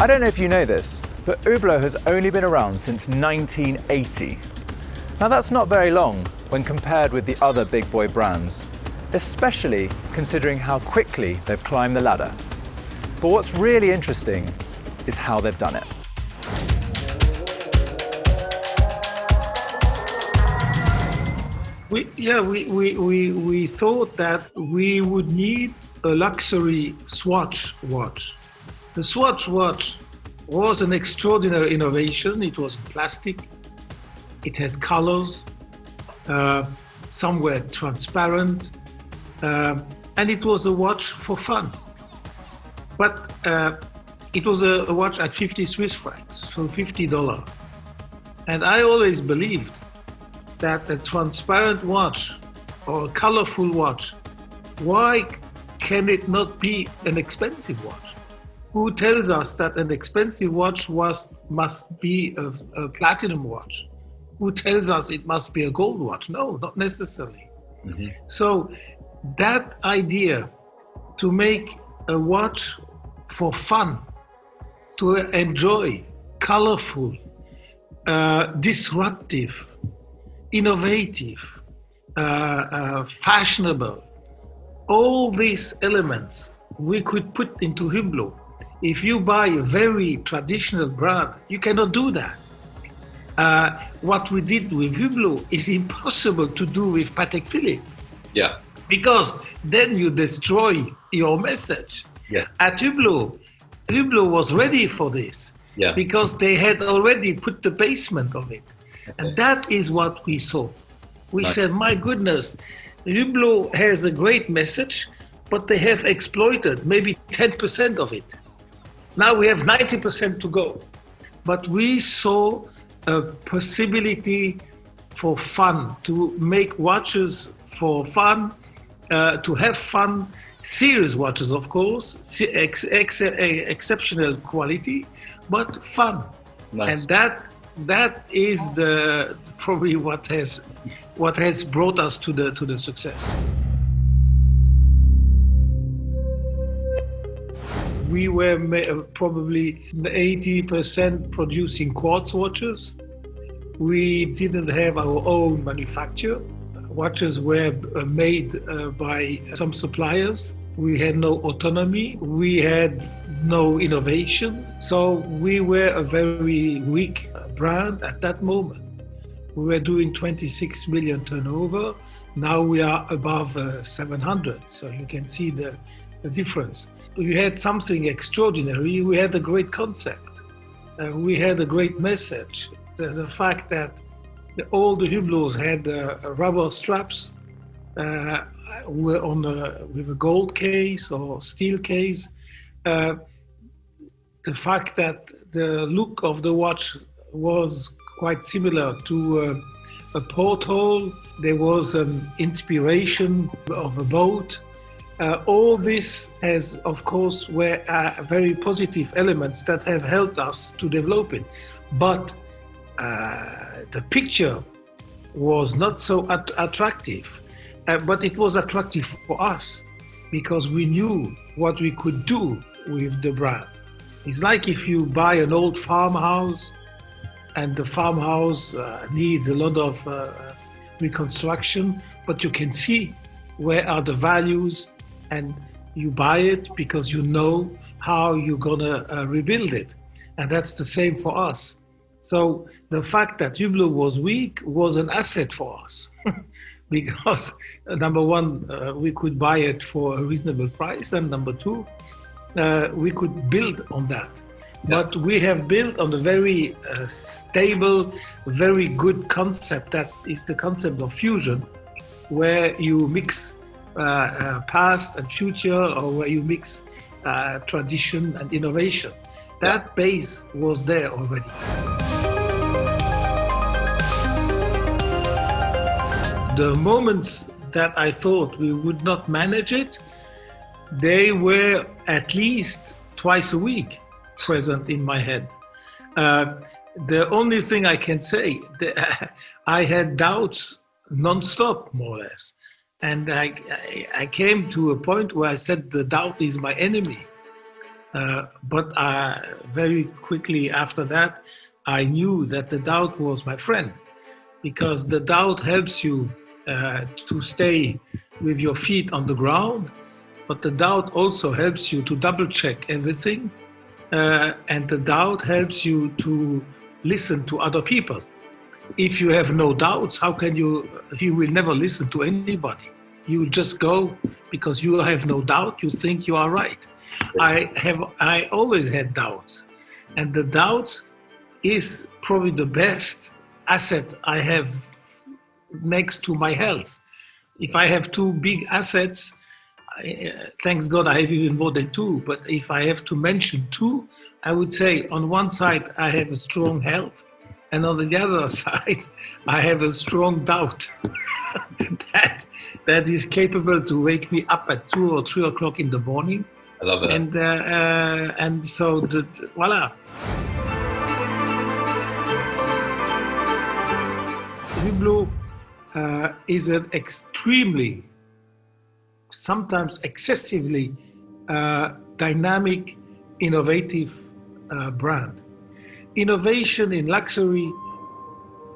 I don't know if you know this, but Hublot has only been around since 1980. Now that's not very long when compared with the other big boy brands, especially considering how quickly they've climbed the ladder. But what's really interesting is how they've done it. We thought that we would need a luxury SWATCH watch. The SWATCH watch was an extraordinary innovation. It was plastic, it had colors, some were transparent, and it was a watch for fun. But it was a watch at 50 Swiss francs, so $50. And I always believed that a transparent watch or a colorful watch, why can it not be an expensive watch? Who tells us that an expensive watch must be a platinum watch? Who tells us it must be a gold watch? No, not necessarily. Mm-hmm. So that idea to make a watch for fun, to enjoy, colorful, disruptive, innovative, fashionable, all these elements we could put into Hublot. If you buy a very traditional brand, you cannot do that. What we did with Hublot is impossible to do with Patek Philippe. Yeah. Because then you destroy your message. Yeah. At Hublot was ready for this. Yeah. Because they had already put the basement of it. Okay. And that is what we saw. We said, my goodness, Hublot has a great message, but they have exploited maybe 10% of it. Now we have 90% to go. But we saw a possibility for fun, to make watches for fun, to have fun, serious watches, of course, exceptional quality, but fun. Nice. And that is probably what has brought us to the success. We were probably 80% producing quartz watches. We didn't have our own manufacture. Watches were made by some suppliers. We had no autonomy. We had no innovation. So we were a very weak brand at that moment. We were doing 26 million turnover. Now we are above 700. So you can see the difference. We had something extraordinary. We had a great concept. We had a great message. The fact that all the Hublots had rubber straps were with a gold case or steel case. The fact that the look of the watch was quite similar to a porthole. There was an inspiration of a boat. All this has, of course, were very positive elements that have helped us to develop it. But the picture was not so attractive, but it was attractive for us because we knew what we could do with the brand. It's like if you buy an old farmhouse and the farmhouse needs a lot of reconstruction, but you can see where are the values and you buy it because you know how you're gonna rebuild it. And that's the same for us. So the fact that Hublot was weak was an asset for us because number one, we could buy it for a reasonable price, and number two, we could build on that. Yeah. But we have built on a very stable, very good concept that is the concept of fusion, where you mix past and future, or where you mix tradition and innovation. That base was there already. The moments that I thought we would not manage it, they were at least twice a week present in my head. The only thing I can say, I had doubts non-stop, more or less. And I came to a point where I said the doubt is my enemy. But very quickly after that, I knew that the doubt was my friend, because the doubt helps you to stay with your feet on the ground, but the doubt also helps you to double check everything, and the doubt helps you to listen to other people. If you have no doubts, how can you will never listen to anybody. You will just go because you have no doubt, you think you are right. I always had doubts, and the doubts is probably the best asset I have next to my health. If I have two big assets, thanks God I have even more than two, but if I have to mention two, I would say on one side I have a strong health, and on the other side I have a strong doubt that is capable to wake me up at 2 or 3 o'clock in the morning. I love it. And so voila. Hublot is an extremely, sometimes excessively dynamic, innovative brand. Innovation in luxury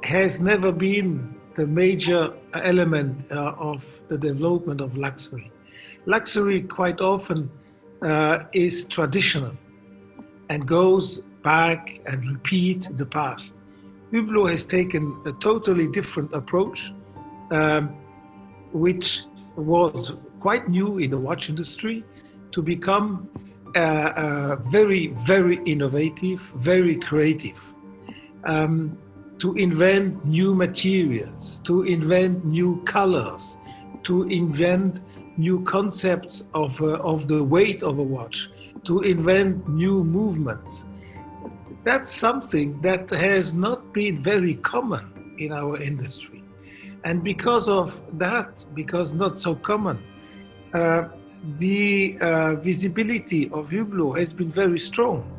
has never been the major element of the development of luxury. Luxury quite often is traditional and goes back and repeat the past. Hublot has taken a totally different approach, which was quite new in the watch industry, to become very, very innovative, very creative, to invent new materials, to invent new colors, to invent new concepts of the weight of a watch, to invent new movements. That's something that has not been very common in our industry. And because of that, because not so common, the visibility of Hublot has been very strong.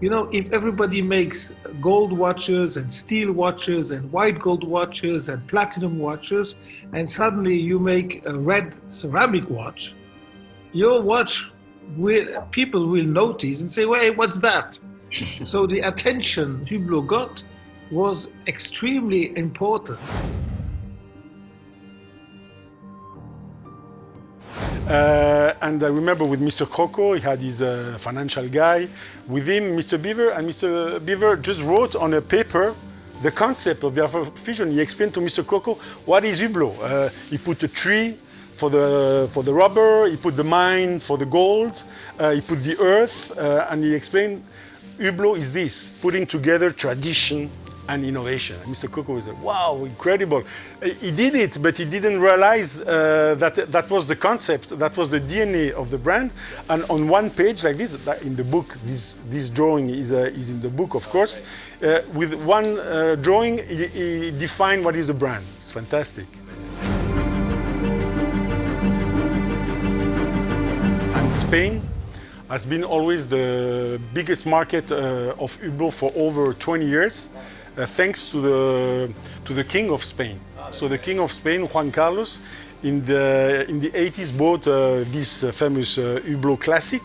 You know, if everybody makes gold watches and steel watches and white gold watches and platinum watches, and suddenly you make a red ceramic watch, your watch people will notice and say, "Wait, what's that?" So the attention Hublot got was extremely important. And I remember with Mr. Croco, he had his financial guy with him, Mr. Biver, and Mr. Biver just wrote on a paper the concept of the fusion. He explained to Mr. Croco what is Hublot. He put a tree for the rubber, he put the mine for the gold, he put the earth, and he explained Hublot is this, putting together tradition and innovation. And Mr. Croco was like, wow, incredible. He did it, but he didn't realize that was the concept, that was the DNA of the brand. And on one page like this, in the book, this drawing is in the book, of course. With one drawing, he defined what is the brand. It's fantastic. And Spain has been always the biggest market of Hublot for over 20 years. Thanks to the King of Spain. So the King of Spain, Juan Carlos, in the 80s bought this famous Hublot Classic,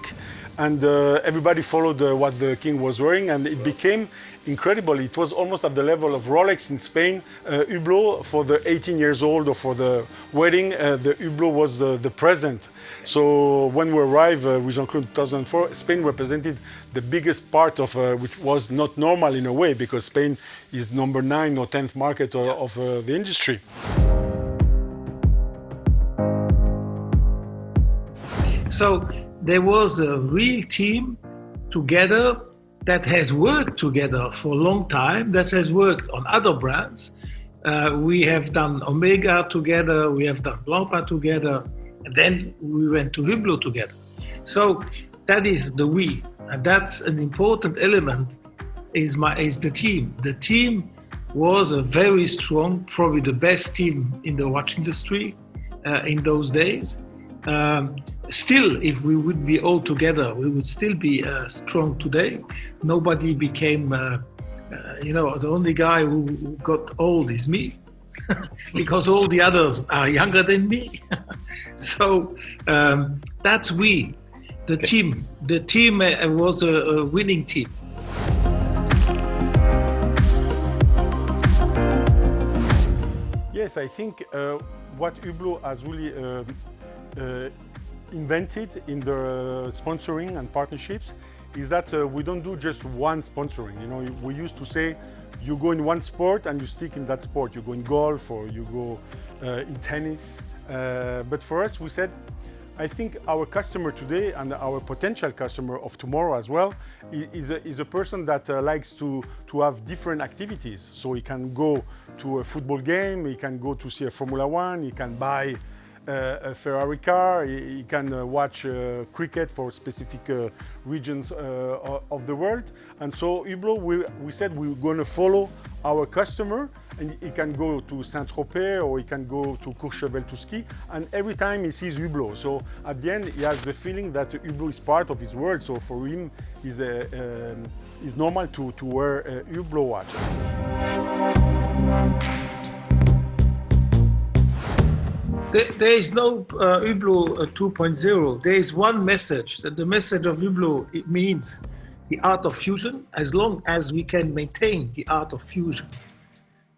and everybody followed what the King was wearing, and it became incredible. It was almost at the level of Rolex in Spain. Hublot, for the 18 years old or for the wedding, the Hublot was the present. So when we arrived with Jean-Claude in 2004, Spain represented the biggest part of, which was not normal in a way, because Spain is number 9 or 10th market of the industry. So there was a real team together that has worked together for a long time, that has worked on other brands. We have done Omega together, we have done Blancpain together, and then we went to Hublot together. So that is the we, and that's an important element, is the team. The team was a very strong, probably the best team in the watch industry in those days. Still, if we would be all together, we would still be strong today. Nobody became, the only guy who got old is me, because all the others are younger than me. So that's we. The team was a winning team. Yes, I think what Hublot has really invented in the sponsoring and partnerships is that we don't do just one sponsoring. You know, we used to say you go in one sport and you stick in that sport. You go in golf or you go in tennis. But for us, we said, I think our customer today and our potential customer of tomorrow as well is a person that likes to have different activities. So he can go to a football game, he can go to see a Formula One, he can buy a Ferrari car, he can watch cricket for specific regions of the world. And so Hublot, we said we were going to follow our customer, and he can go to Saint-Tropez or he can go to Courchevel to ski, and every time he sees Hublot. So at the end he has the feeling that Hublot is part of his world, so for him it's normal to wear a Hublot watch. There is no Hublot 2.0. There is one message. That the message of Hublot, it means the art of fusion, as long as we can maintain the art of fusion.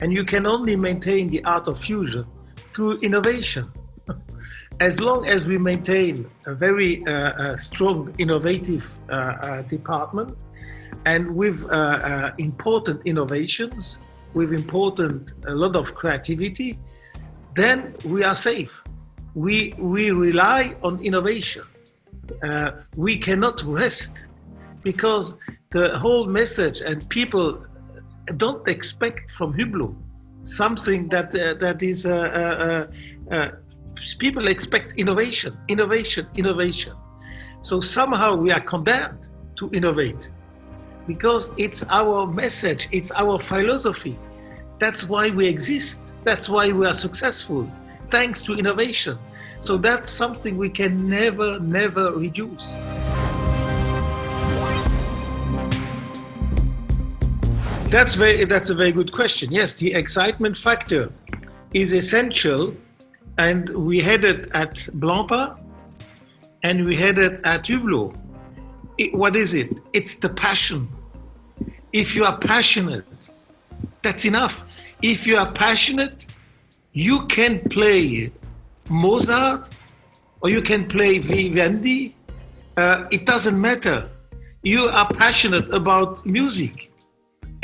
And you can only maintain the art of fusion through innovation. As long as we maintain a very strong, innovative department, and with important innovations, with a lot of creativity, then we are safe. We rely on innovation. We cannot rest, because the whole message, and people don't expect from Hublot something that is people expect innovation. So somehow we are condemned to innovate, because it's our message, it's our philosophy. That's why we exist. That's why we are successful, thanks to innovation. So that's something we can never reduce. That's a very good question. Yes, the excitement factor is essential, and we had it at Blancpain and we had it at Hublot. What is it? It's the passion. If you are passionate, that's enough. If you are passionate, you can play Mozart or you can play Vivendi. It doesn't matter. You are passionate about music,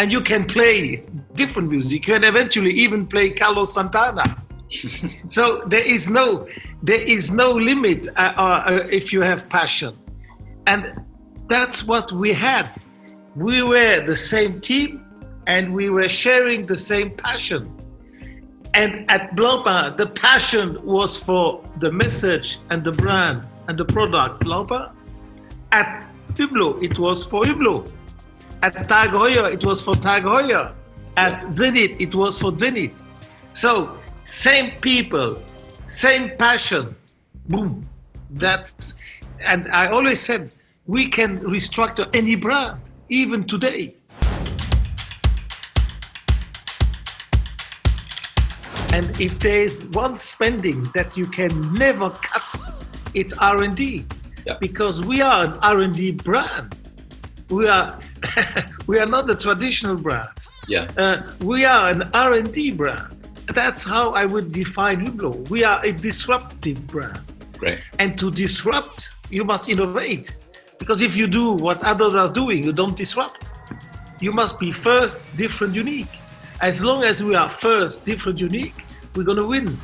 and you can play different music. You can eventually even play Carlos Santana. So there is no limit if you have passion. And that's what we had. We were the same team, and we were sharing the same passion. And at Blancpain, the passion was for the message and the brand and the product Blancpain. At Hublot, it was for Hublot. At Tag Heuer, it was for Tag Heuer. At Zenith, it was for Zenith. So, same people, same passion, boom. And I always said, we can restructure any brand, even today. And if there is one spending that you can never cut, it's R&D. Yeah. Because we are an R&D brand. We are not a traditional brand. Yeah. We are an R&D brand. That's how I would define Hublot. We are a disruptive brand. Great. And to disrupt, you must innovate. Because if you do what others are doing, you don't disrupt. You must be first, different, unique. As long as we are first, different, unique, we're going to win.